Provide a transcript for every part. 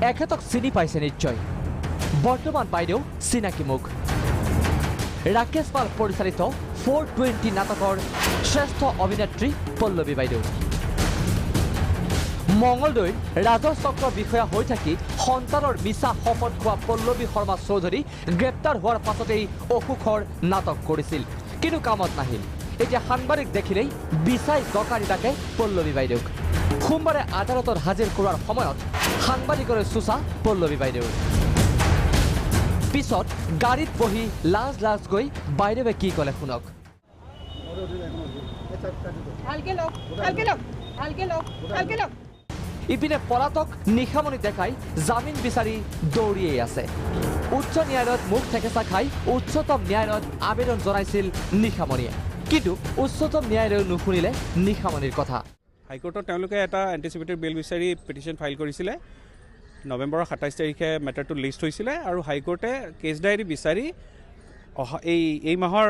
এখেতক চিনি পাইছে নিশ্চয় বৰ্তমান বাইদেউ চিনাকি মুখ ৰাকেশ পাল পৰিচালিত 420 নাটকৰ শ্ৰেষ্ঠ অভিনেত্ৰী পল্লৱী বাইদেউ মঙ্গলদৈৰ ৰাজচক্ৰ বিষয়া হৈ থাকি সন্তানৰ মিছা শপত খোৱা পল্লৱী শৰ্মা চৌধুৰী গ্ৰেপ্তাৰ হোৱাৰ পাছতেই অসুখৰ নাটক কৰিছিল কিন্তু কামত নাহিল এতিয়া সাংবাদিক দেখিলেই বিচাই জকাৰি ডাকে পল্লৱী বাইদেউক সোমবাৰে আদালতত হাজিৰ কৰোৱাৰ সময়ত সাংবাদিকৰে চোচা পল্লৱী বাইদেউৰ পিছত গাড়ীত বহি লাজ গৈ বাইদেৱে কি ক'লে শুনক ইপিনে পলাতক নিশামণি ডেকাই জামিন বিচাৰি দৌৰিয়েই আছে উচ্চ ন্যায়ালয়ত মুখ ঠেকেচা খাই উচ্চতম ন্যায়ালয়ত আবেদন জনাইছিল নিশামণিয়ে কিন্তু উচ্চতম ন্যায়ালয়ে নুশুনিলে নিশামণিৰ কথা হাইকোৰ্টত তেওঁলোকে এটা এণ্টিচিপেটেড বেল বিচাৰি পিটিশ্যন ফাইল কৰিছিলে নৱেম্বৰৰ 27 তাৰিখে মেটাৰটো লিষ্ট হৈছিলে আৰু হাইকোৰ্টে কেছ ডায়েৰী বিচাৰি এই মাহৰ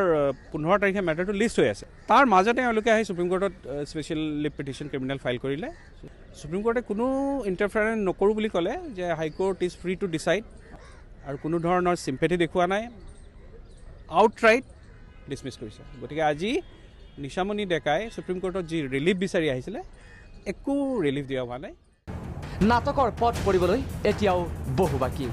15 তাৰিখে মেটাৰটো লিষ্ট হৈ আছে তাৰ মাজতে তেওঁলোকে আহি সুপ্ৰিম কোৰ্টত special leave petition criminal file কৰিলে সুপ্ৰিম কোৰ্টে কোনো ইণ্টাৰফেয়াৰেন্স নকৰোঁ বুলি ক'লে যে high court is free to decide আৰু কোনো ধৰণৰ চিম্পেথি দেখুওৱা নাই আউটৰাইট ডিছমিছ কৰিছে গতিকে আজি নিশামণি ডেকাই সুপ্ৰিম কোৰ্টত যি ৰিলিফ বিচাৰি আহিছিলে একো ৰিলিফ দিয়া হোৱা নাই নাটকৰ পথ পৰিবলৈ এতিয়াও বহু বাকী